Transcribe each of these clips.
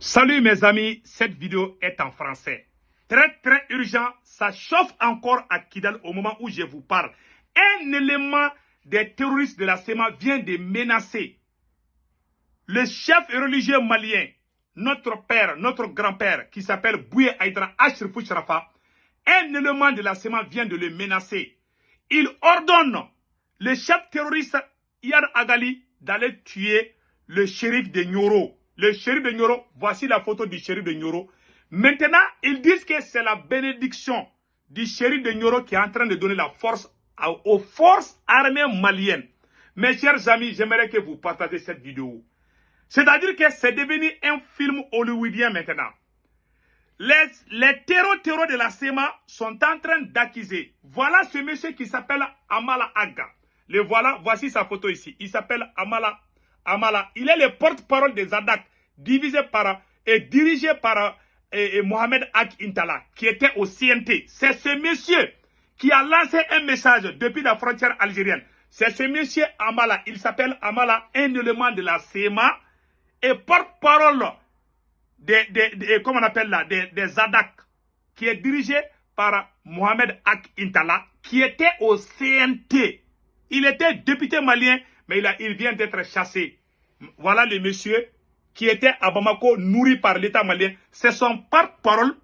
Salut mes amis, cette vidéo est en français. Très urgent, ça chauffe encore à Kidal au moment où je vous parle. Un élément des terroristes de la SEMA vient de menacer le chef religieux malien, notre père, notre grand-père, qui s'appelle Bouye Aïdara Achrifou Sharafa. Un élément de la SEMA vient de le menacer. Il ordonne le chef terroriste Iyad Agali d'aller tuer le shérif de Nioro. Le shérif de Nioro, voici la photo du shérif de Nioro. Maintenant, ils disent que c'est la bénédiction du shérif de Nioro qui est en train de donner la force aux forces armées maliennes. Mes chers amis, j'aimerais que vous partagiez cette vidéo. C'est-à-dire que c'est devenu un film hollywoodien maintenant. Les terreaux de la SEMA sont en train d'accuser. Voilà ce monsieur qui s'appelle Amala Agha. Le voilà, voici sa photo ici. Il s'appelle Amala. Il est le porte-parole des Zadak, dirigé par Mohamed Ag Intala, qui était au CNT. C'est ce monsieur qui a lancé un message depuis la frontière algérienne. C'est ce monsieur Amala. Il s'appelle Amala, un élément de la SEMA et porte-parole comment on appelle là, des Zadak, qui est dirigé par Mohamed Ag Intala, qui était au CNT. Il était député malien, mais il vient d'être chassé. Voilà le monsieur qui était à Bamako, nourri par l'État malien. C'est son porte-parole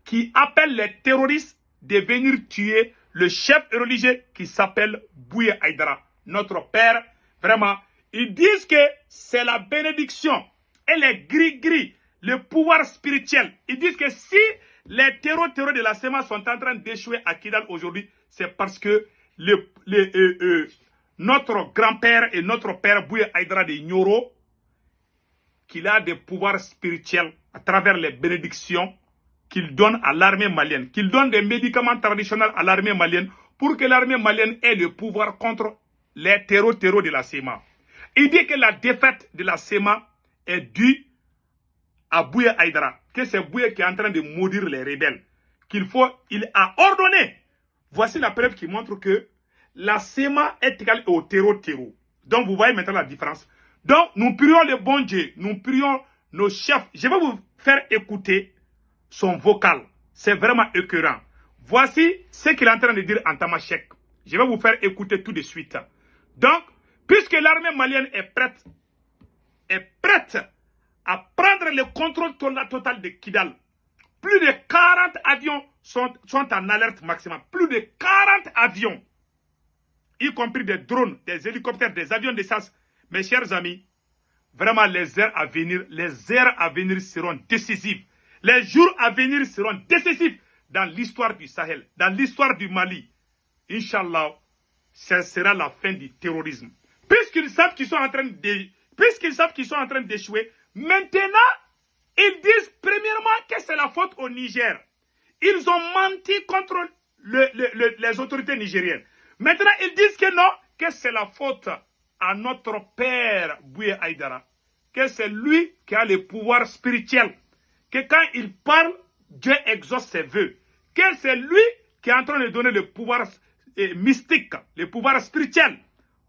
qui appelle les terroristes de venir tuer le chef religieux qui s'appelle Bouye Aïdara, notre père. Vraiment, ils disent que c'est la bénédiction et les gris-gris, le pouvoir spirituel. Ils disent que si les terreaux de la SEMA sont en train d'échouer à Kidal aujourd'hui, c'est parce que notre grand-père et notre père Bouye Aïdara de Nioro, qu'il a des pouvoirs spirituels à travers les bénédictions qu'il donne à l'armée malienne, qu'il donne des médicaments traditionnels à l'armée malienne pour que l'armée malienne ait le pouvoir contre les terreaux de la SEMA. Il dit que la défaite de la SEMA est due à Bouye Aïdara, que c'est Bouye qui est en train de maudire les rebelles, il a ordonné. Voici la preuve qui montre que la SEMA est égale au terreau. Donc vous voyez maintenant la différence. Donc nous prions le bon Dieu, nous prions nos chefs. Je vais vous faire écouter son vocal. C'est vraiment écœurant. Voici ce qu'il est en train de dire en tamashek. Je vais vous faire écouter tout de suite. Donc, puisque l'armée malienne est prête à prendre le contrôle total de Kidal, plus de 40 avions sont en alerte maximum. Plus de 40 avions, y compris des drones, des hélicoptères, des avions de chasse. Mes chers amis, vraiment les heures à venir seront décisives. Les jours à venir seront décisifs dans l'histoire du Sahel, dans l'histoire du Mali. Inch'Allah, ce sera la fin du terrorisme. Puisqu'ils savent qu'ils sont en train d'échouer, maintenant, ils disent premièrement que c'est la faute au Niger. Ils ont menti contre les autorités nigériennes. Maintenant, ils disent que non, que c'est la faute à notre père Bouye Aïdara, que c'est lui qui a le pouvoir spirituel, que quand il parle, Dieu exauce ses vœux, que c'est lui qui est en train de donner le pouvoir mystique, le pouvoir spirituel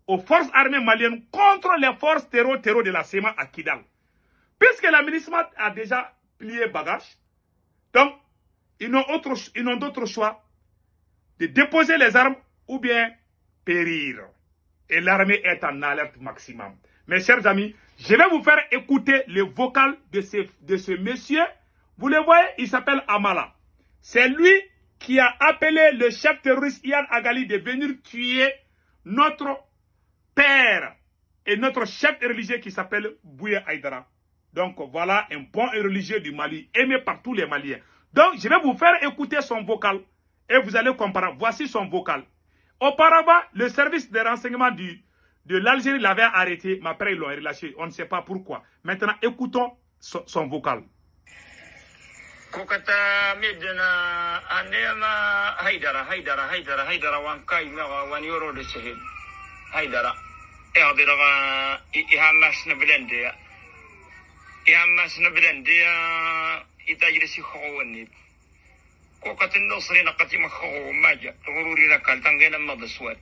aux forces armées maliennes contre les forces terreau de la SEMA à Kidal. Puisque la MINUSMA a déjà plié bagage, donc ils n'ont d'autre choix de déposer les armes ou bien périr. Et l'armée est en alerte maximum. Mes chers amis, je vais vous faire écouter le vocal de ce monsieur. Vous le voyez, il s'appelle Amala. C'est lui qui a appelé le chef terroriste Iyad Agali de venir tuer notre père et notre chef religieux qui s'appelle Bouye Aïdara. Donc voilà un bon religieux du Mali, aimé par tous les Maliens. Donc je vais vous faire écouter son vocal et vous allez comprendre. Voici son vocal. Auparavant, le service de renseignement de l'Algérie l'avait arrêté, mais après ils l'ont relâché. On ne sait pas pourquoi. Maintenant, écoutons son vocal. Kokata medena anema haidara wankai mewa wanyoro de sehil haidara eadira ihamas na blende itajrisi khawani kokata nosri na qatima khaw maja غروري نكال تنغينا مضسوات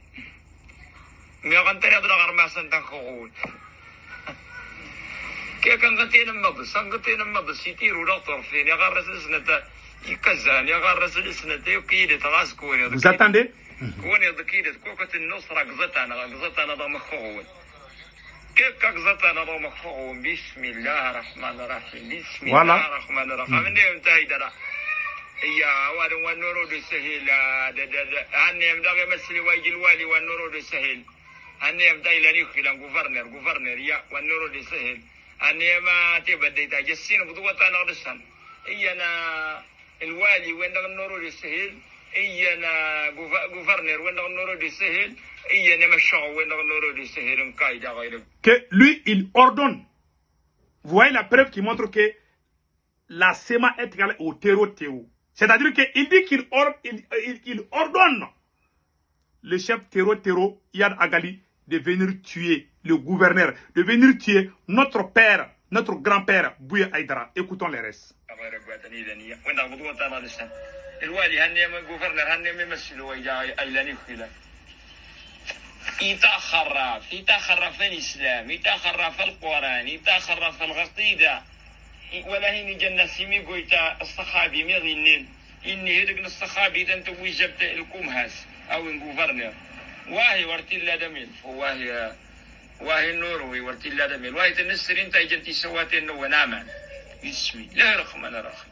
ميغان تري ادرا غرماسن تنخوت كي كنغتين النض سنغتين النض سيتيرو لا طرفين يا غرس السنة يكزان يا غرس السنة يكيد تغاس كوني Vous attendez? كوني ذكيد كوكة النصرة قزتنا ضم خون كيف قزتنا ضم خون بسم الله الرحمن الرحيم بسم الله الرحمن الرحيم من ينتهي درا يا وان والنور السهيل هني يمدغ مسلي ويجي الوالي والنور السهيل هني يمدغ لني خلان غوفرنر يا والنور السهيل هني ما تبدي تجسين بضوطنا رسن إينا الوالي وين النور السهيل إينا غوفرنر وين النور السهيل إينا مشاو وين النور السهيل قايدة غير que lui il ordonne. Vous voyez la preuve qui montre que la SEMA est égale au terreau. C'est-à-dire qu'il dit qu'il ordonne le chef terreau Yad Agali de venir tuer le gouverneur, de venir tuer notre père, notre grand-père Bouya Aïdara. Écoutons les restes. يتأخر في الإسلام يتأخر في القرآن يتأخر في العقيدة ولا هني جنة سيمي قويتا الصحابي مغنين إني هدقنا الصحابي تنتو ويجبت الكمهاس أو الجوفرنر واهي ورتي الله دمين واهي النوروي ورتي الله دمين واهي تنسر انت جنتي سواتين وناما بسم الله الرحمن الرحيم.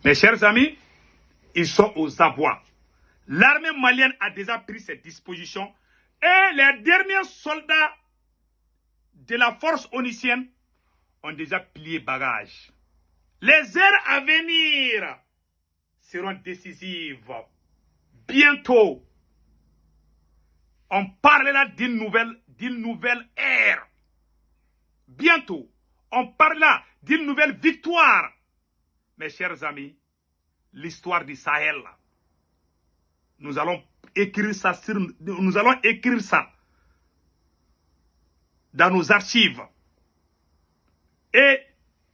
Mes chers amis, ils sont aux abois. L'armée malienne a déjà pris ses dispositions et les derniers soldats de la force onusienne ont déjà plié bagage. Les heures à venir seront décisives. Bientôt, on parlera d'une nouvelle ère. Bientôt, on parlera d'une nouvelle victoire. Mes chers amis, l'histoire du Sahel, nous allons écrire ça dans nos archives. Et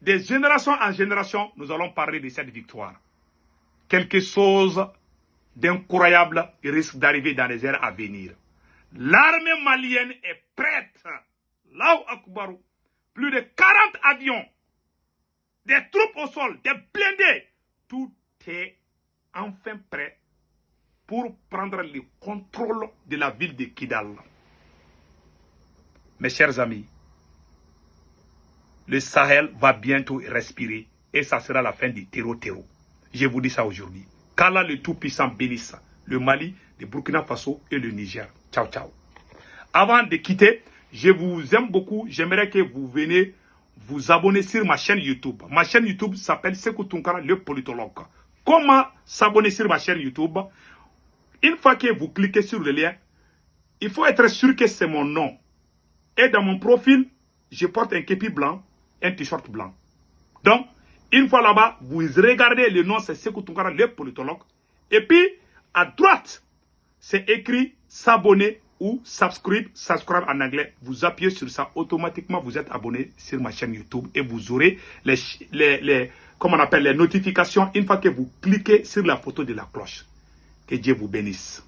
de génération en génération, nous allons parler de cette victoire. Quelque chose d'incroyable risque d'arriver dans les heures à venir. L'armée malienne est prête. Là où Akoubarou, plus de 40 avions, des troupes au sol, des blindés, tout est enfin prêt pour prendre le contrôle de la ville de Kidal. Mes chers amis, le Sahel va bientôt respirer et ça sera la fin du terreau. Je vous dis ça aujourd'hui. Qu'Allah le Tout-Puissant bénisse le Mali, le Burkina Faso et le Niger. Ciao, ciao. Avant de quitter, je vous aime beaucoup. J'aimerais que vous veniez vous abonner sur ma chaîne YouTube. Ma chaîne YouTube s'appelle Sekou Tunkara, le politologue. Comment s'abonner sur ma chaîne YouTube? Une fois que vous cliquez sur le lien, il faut être sûr que c'est mon nom. Et dans mon profil, je porte un képi blanc, un t-shirt blanc. Donc, une fois là-bas, vous regardez le nom, c'est Sekou Tunkara, le politologue. Et puis, à droite, c'est écrit s'abonner ou subscribe en anglais. Vous appuyez sur ça, automatiquement, vous êtes abonné sur ma chaîne YouTube et vous aurez comment on appelle, les notifications une fois que vous cliquez sur la photo de la cloche. Que Dieu vous bénisse.